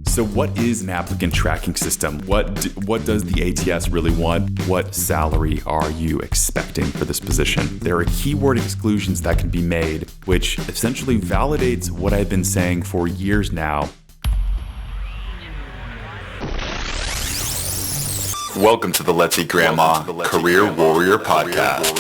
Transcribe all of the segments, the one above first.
So what is an applicant tracking system? What does the ATS really want? What salary are you expecting for this position? There are keyword exclusions that can be made, which essentially validates what I've been saying for years now. Welcome to the Let's Eat Grandma Career Warrior Podcast.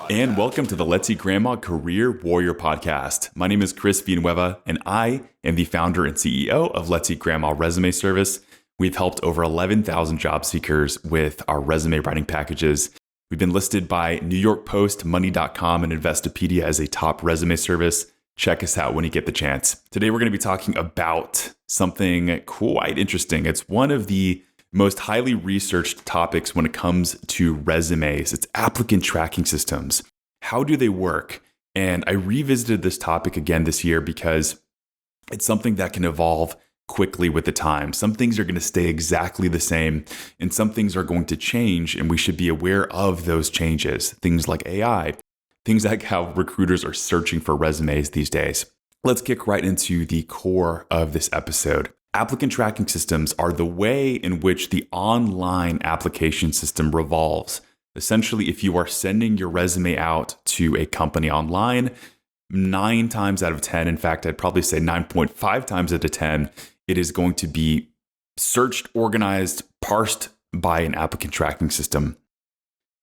And welcome to the Let's Eat Grandma Career Warrior Podcast. My name is Chris-Villanueva, and I am the founder and CEO of Let's Eat Grandma Resume Service. We've helped over 11,000 job seekers with our resume writing packages. We've been listed by New York Post, Money.com, and Investopedia as a top resume service. Check us out when you get the chance. Today, we're going to be talking about something quite interesting. It's one of the most highly researched topics when it comes to resumes. It's applicant tracking systems. How do they work? And I revisited this topic again this year because it's something that can evolve quickly with the time. Some things are going to stay exactly the same, and some things are going to change, and we should be aware of those changes. Things like AI, things like how recruiters are searching for resumes these days. Let's kick right into the core of this episode. Applicant tracking systems are the way in which the online application system revolves. Essentially, if you are sending your resume out to a company online, 9 times out of 10, in fact, I'd probably say 9.5 times out of 10, it is going to be searched, organized, parsed by an applicant tracking system.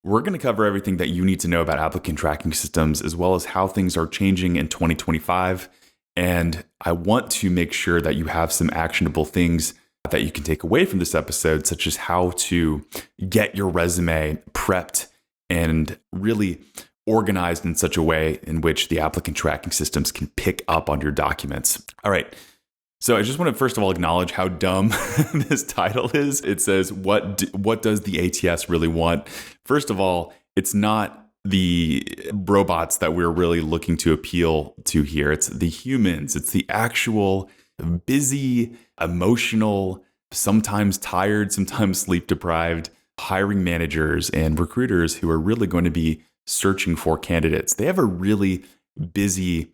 We're going to cover everything that you need to know about applicant tracking systems, as well as how things are changing in 2025. And I want to make sure that you have some actionable things that you can take away from this episode, such as how to get your resume prepped and really organized in such a way in which the applicant tracking systems can pick up on your documents. All right. So I just want to first of all acknowledge how dumb this title is. It says, what does the ATS really want? First of all, it's not the robots that we're really looking to appeal to here. It's the humans. It's the actual busy, emotional, sometimes tired, sometimes sleep deprived hiring managers and recruiters who are really going to be searching for candidates. They have a really busy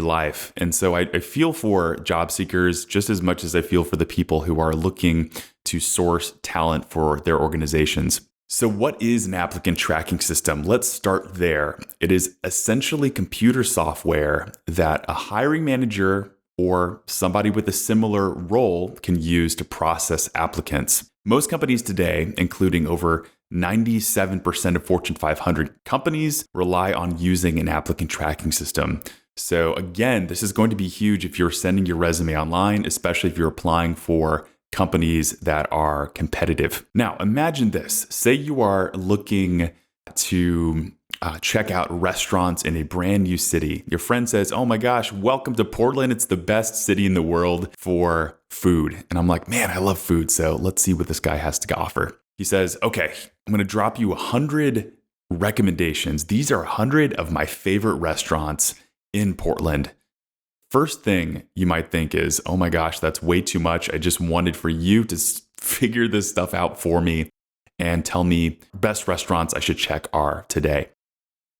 life. And so I feel for job seekers just as much as I feel for the people who are looking to source talent for their organizations. So what is an applicant tracking system? Let's start there. It is essentially computer software that a hiring manager or somebody with a similar role can use to process applicants. Most companies today, including over 97% of Fortune 500 companies, rely on using an applicant tracking system. So again, this is going to be huge if you're sending your resume online, especially if you're applying for companies that are competitive. Now, imagine this. Say you are looking to check out restaurants in a brand new city. Your friend says, "Oh my gosh, welcome to Portland. It's the best city in the world for food." And I'm like, "Man, I love food. So let's see what this guy has to offer." He says, "Okay, I'm going to drop you 100 recommendations. These are 100 of my favorite restaurants in Portland." First thing you might think is, "Oh my gosh, that's way too much. I just wanted for you to figure this stuff out for me and tell me best restaurants I should check are today."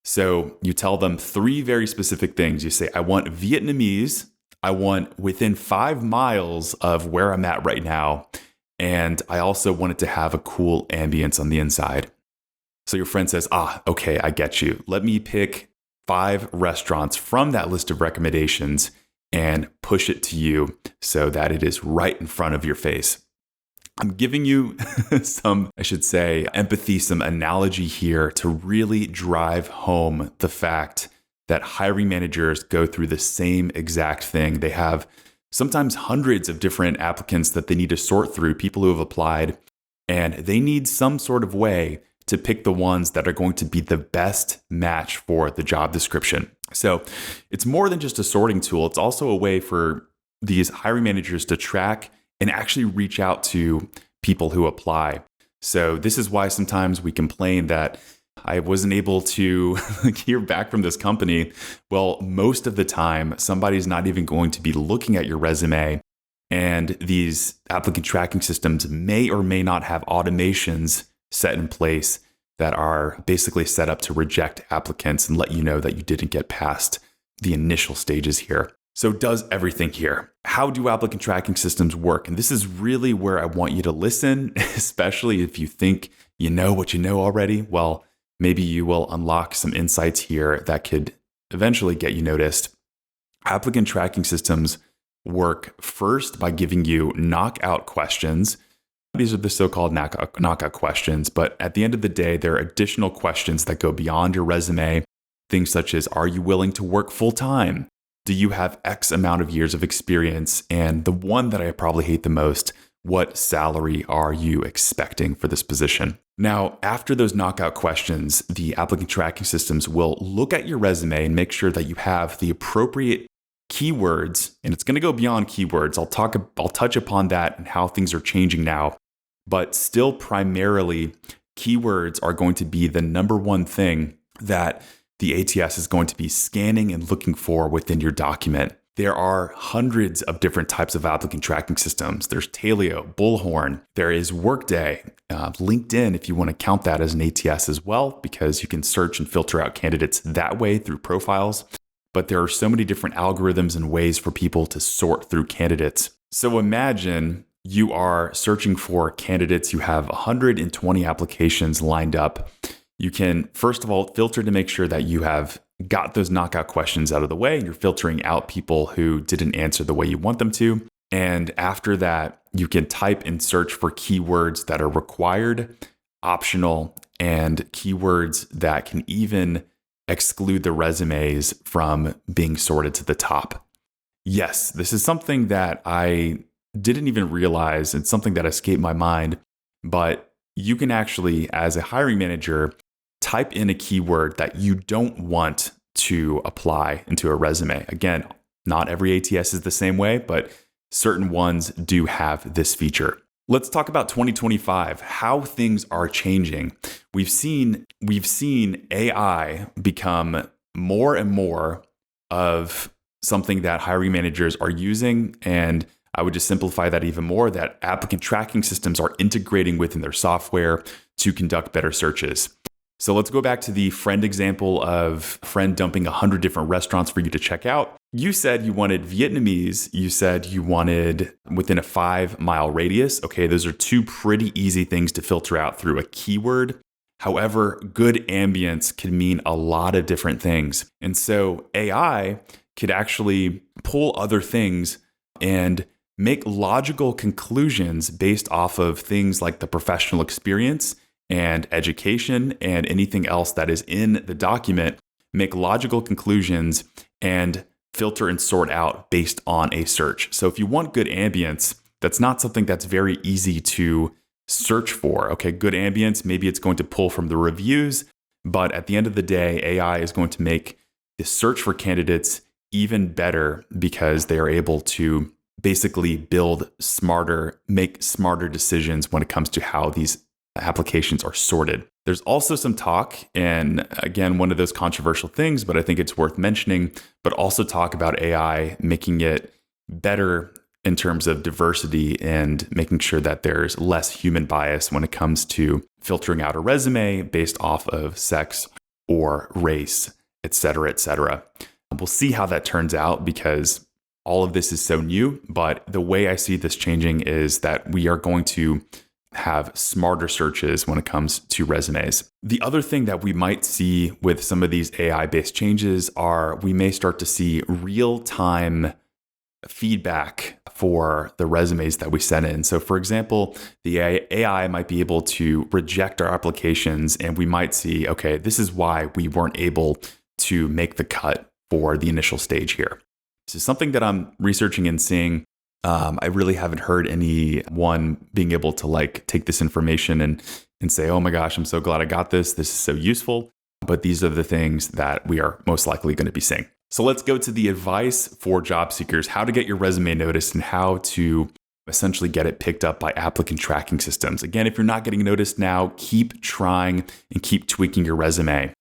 So you tell them 3 very specific things. You say, "I want Vietnamese. I want within 5 miles of where I'm at right now. And I also want it to have a cool ambience on the inside." So your friend says, "Okay, I get you. Let me pick 5 restaurants from that list of recommendations and push it to you so that it is right in front of your face." I'm giving you some, I should say, empathy, some analogy here to really drive home the fact that hiring managers go through the same exact thing. They have sometimes hundreds of different applicants that they need to sort through, people who have applied, and they need some sort of way to pick the ones that are going to be the best match for the job description. So it's more than just a sorting tool. It's also a way for these hiring managers to track and actually reach out to people who apply. So this is why sometimes we complain that I wasn't able to hear back from this company. Well, most of the time, somebody's not even going to be looking at your resume. And these applicant tracking systems may or may not have automations set in place that are basically set up to reject applicants and let you know that you didn't get past the initial stages here. So does everything here? How do applicant tracking systems work? And this is really where I want you to listen, especially if you think you know what you know already. Well, maybe you will unlock some insights here that could eventually get you noticed. Applicant tracking systems work first by giving you knockout questions. These are the so-called knockout questions, but at the end of the day, there are additional questions that go beyond your resume. Things such as, are you willing to work full-time? Do you have X amount of years of experience? And the one that I probably hate the most, what salary are you expecting for this position? Now, after those knockout questions, the applicant tracking systems will look at your resume and make sure that you have the appropriate keywords. And it's going to go beyond keywords. I'll touch upon that and how things are changing now. But still, primarily, keywords are going to be the number one thing that the ATS is going to be scanning and looking for within your document. There are hundreds of different types of applicant tracking systems. There's Taleo, Bullhorn, there is Workday, LinkedIn, if you want to count that as an ATS as well, because you can search and filter out candidates that way through profiles. But there are so many different algorithms and ways for people to sort through candidates. So imagine you are searching for candidates, you have 120 applications lined up. You can, first of all, filter to make sure that you have got those knockout questions out of the way. You're filtering out people who didn't answer the way you want them to. And after that, you can type and search for keywords that are required, optional, and keywords that can even exclude the resumes from being sorted to the top. Yes, this is something that I didn't even realize. It's something that escaped my mind, but you can actually, as a hiring manager, type in a keyword that you don't want to apply into a resume. Again, not every ATS is the same way, but certain ones do have this feature. Let's talk about 2025, how things are changing. We've seen AI become more and more of something that hiring managers are using. And I would just simplify that even more, that applicant tracking systems are integrating within their software to conduct better searches. So let's go back to the friend example of a friend dumping 100 different restaurants for you to check out. You said you wanted Vietnamese. You said you wanted within a 5-mile radius. Okay, those are two pretty easy things to filter out through a keyword. However, good ambience can mean a lot of different things. And so AI could actually pull other things and make logical conclusions based off of things like the professional experience and education and anything else that is in the document, make logical conclusions and filter and sort out based on a search. So if you want good ambience, that's not something that's very easy to search for. Okay, good ambience, maybe it's going to pull from the reviews, but at the end of the day, AI is going to make the search for candidates even better because they are able to basically make smarter decisions when it comes to how these applications are sorted. There's also some talk, and again, one of those controversial things, but I think it's worth mentioning, but also talk about AI making it better in terms of diversity and making sure that there's less human bias when it comes to filtering out a resume based off of sex or race, et cetera, et cetera. We'll see how that turns out because all of this is so new, but the way I see this changing is that we are going to have smarter searches when it comes to resumes. The other thing that we might see with some of these AI-based changes are we may start to see real-time feedback for the resumes that we send in. So for example, the AI might be able to reject our applications and we might see, okay, this is why we weren't able to make the cut for the initial stage here. This is something that I'm researching and seeing. I really haven't heard anyone being able to take this information and say, oh my gosh, I'm so glad I got this. This is so useful. But these are the things that we are most likely going to be seeing. So let's go to the advice for job seekers, how to get your resume noticed and how to essentially get it picked up by applicant tracking systems. Again, if you're not getting noticed now, keep trying and keep tweaking your resume.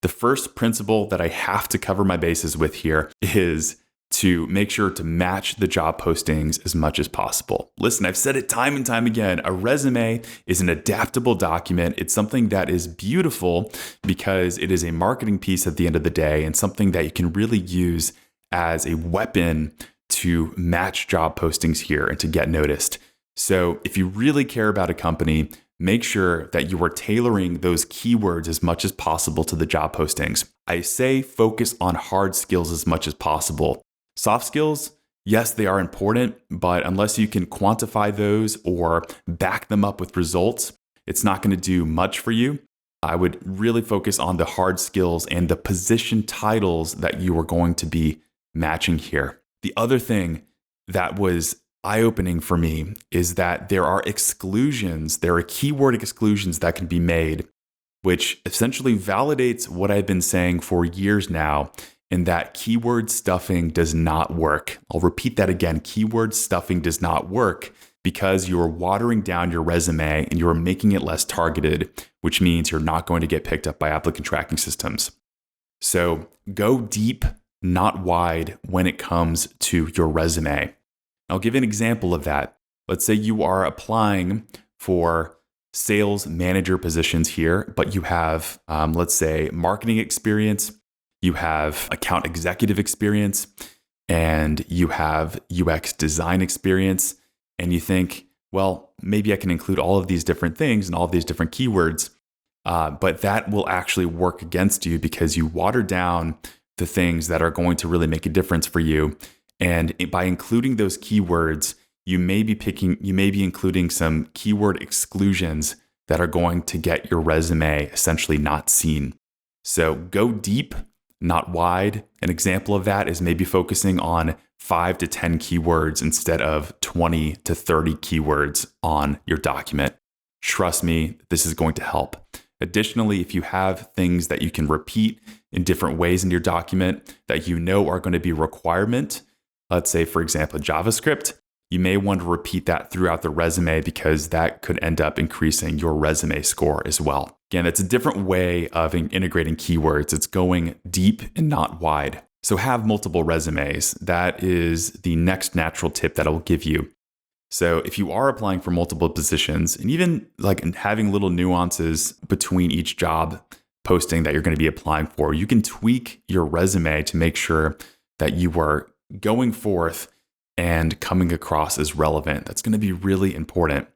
The first principle that I have to cover my bases with here is to make sure to match the job postings as much as possible. Listen, I've said it time and time again, a resume is an adaptable document. It's something that is beautiful because it is a marketing piece at the end of the day and something that you can really use as a weapon to match job postings here and to get noticed. So if you really care about a company, make sure that you are tailoring those keywords as much as possible to the job postings. I say focus on hard skills as much as possible. Soft skills, yes, they are important, but unless you can quantify those or back them up with results, it's not going to do much for you. I would really focus on the hard skills and the position titles that you are going to be matching here. The other thing that was eye-opening for me is that there are exclusions, there are keyword exclusions that can be made, which essentially validates what I've been saying for years now, in that keyword stuffing does not work. I'll repeat that again. Keyword stuffing does not work because you are watering down your resume and you are making it less targeted, which means you're not going to get picked up by applicant tracking systems. So go deep, not wide when it comes to your resume. I'll give an example of that. Let's say you are applying for sales manager positions here, but you have, let's say, marketing experience, you have account executive experience, and you have UX design experience, and you think, well, maybe I can include all of these different things and all of these different keywords, but that will actually work against you because you water down the things that are going to really make a difference for you. And by including those keywords, you may be including some keyword exclusions that are going to get your resume essentially not seen. So go deep, not wide. An example of that is maybe focusing on 5 to 10 keywords instead of 20 to 30 keywords on your document. Trust me, this is going to help. Additionally, if you have things that you can repeat in different ways in your document that you know are going to be requirement, let's say, for example, JavaScript, you may want to repeat that throughout the resume because that could end up increasing your resume score as well. Again, it's a different way of integrating keywords. It's going deep and not wide. So have multiple resumes. That is the next natural tip that I will give you. So if you are applying for multiple positions and even like having little nuances between each job posting that you're going to be applying for, you can tweak your resume to make sure that you are going forth and coming across as relevant. That's going to be really important.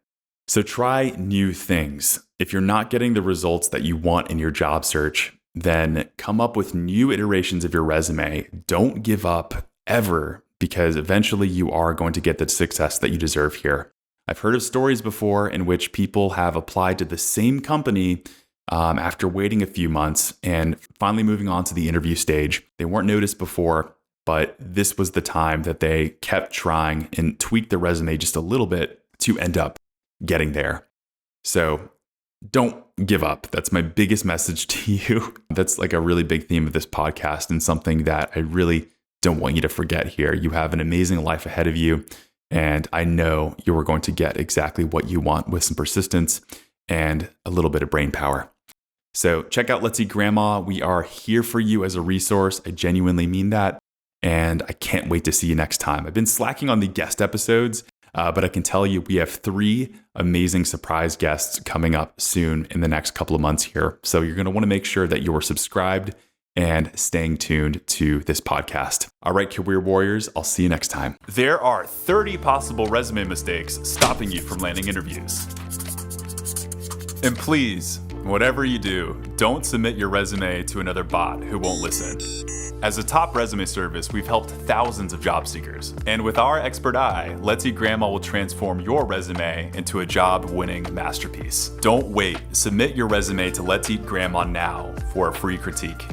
So try new things. If you're not getting the results that you want in your job search, then come up with new iterations of your resume. Don't give up ever, because eventually you are going to get the success that you deserve here. I've heard of stories before in which people have applied to the same company after waiting a few months and finally moving on to the interview stage. They weren't noticed before, but this was the time that they kept trying and tweaked their resume just a little bit to end up getting there. So don't give up. That's my biggest message to you. That's like a really big theme of this podcast and something that I really don't want you to forget here. You have an amazing life ahead of you, and I know you are going to get exactly what you want with some persistence and a little bit of brain power. So check out Let's Eat Grandma. We are here for you as a resource. I genuinely mean that. And I can't wait to see you next time. I've been slacking on the guest episodes, but I can tell you we have 3 amazing surprise guests coming up soon in the next couple of months here. So you're going to want to make sure that you are subscribed and staying tuned to this podcast. All right, career warriors, I'll see you next time. There are 30 possible resume mistakes stopping you from landing interviews. And please, whatever you do, don't submit your resume to another bot who won't listen. As a top resume service, we've helped thousands of job seekers. And with our expert eye, Let's Eat Grandma will transform your resume into a job-winning masterpiece. Don't wait. Submit your resume to Let's Eat Grandma now for a free critique.